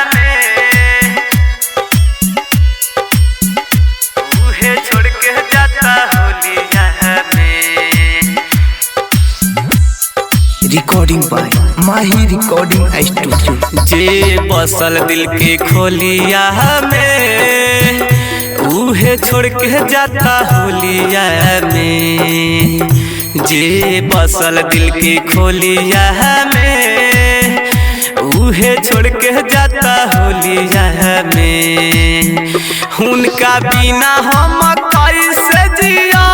में, उहे छोड़ के जाता होलिया में। रिकॉर्डिंग बाय माही रिकॉर्डिंग स्टूडियो। जे बसल दिल के खोलिया में, उहे छोड़ के जाता होलिया में। जे बसल दिल के खोलिया में, उहे छोड़ के जाता होलिया में। उनका बिना हम कैसे जिया,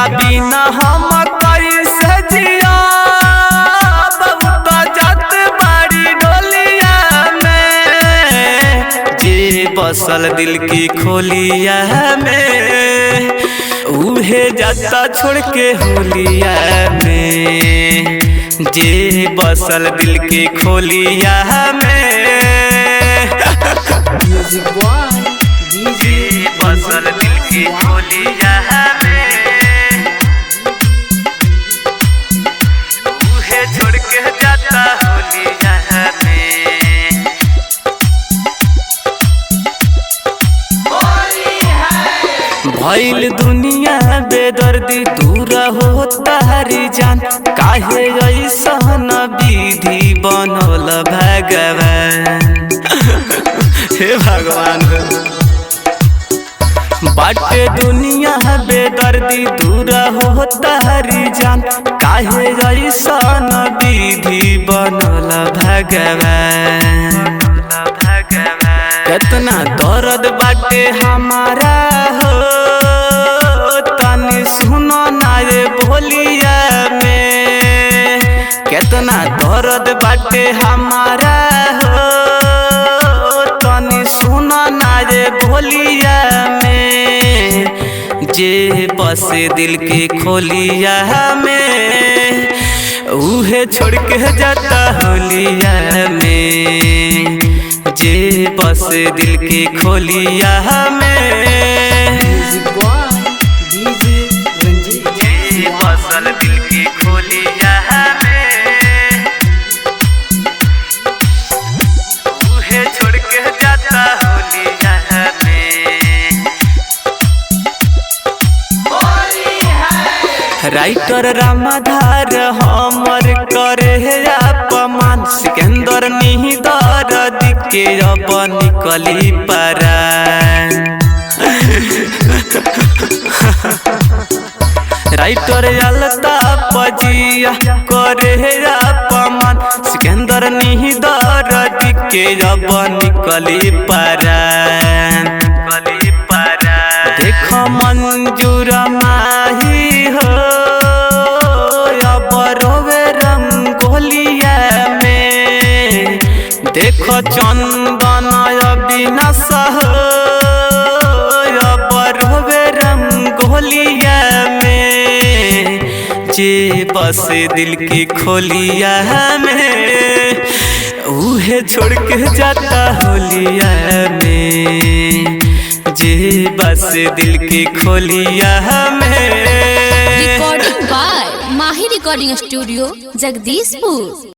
बिना हम कैसे जिया, बहुत जात बाड़ी डोलिया में। जे बसल दिल की खोलिया में, उहे जाता छोड़ के होलिया में। जे बसल दिल की खोलिया में, जे बसल दिल की खोलिया में, छोड़ के जाता होलिया में। भइल दुनिया बेदर्दी दूर हो तारी जान, काहे ऐसन विधि बनल भगवान। हे भगवान, बाटे दुनिया बेदर्दी दूर हो तारी जान, काहे ऐसन विधि बनल भगवान। कितना दर्द बाटे हमारा हो, तनी सुनो ना ये बोलिया में। कितना दर्द बाटे हमारा हो, तनी सुनो ना ये बोलिया में। जे बसे दिल के खोलिया में, उहे छोड़ के जाता होलिया में। जे बसे दिल के खोलिया में, जे बसल दिल के खोलिया में, उहे छोड़ के जाता होलिया में। राइटर रामाधार हमर करे अपमान, सिकंदर निहिदर दिखे अब निकली परान। राइटर अल्ताफ जिया करे अपमान, सिकंदर निहिदर दिखे अब निकली परान। देख मंजूर माही हो, अब रोवे रंगोलिया में। देख चंदन अविनाश हो, अब रोवे रंगोलिया में। जे बसे दिल की खोलिया में, उहे छोड़ के जाता होलिया में। जे बस दिल की खोलिया में। रिकॉर्डिंग बाय माही रिकॉर्डिंग स्टूडियो, जगदीशपुर।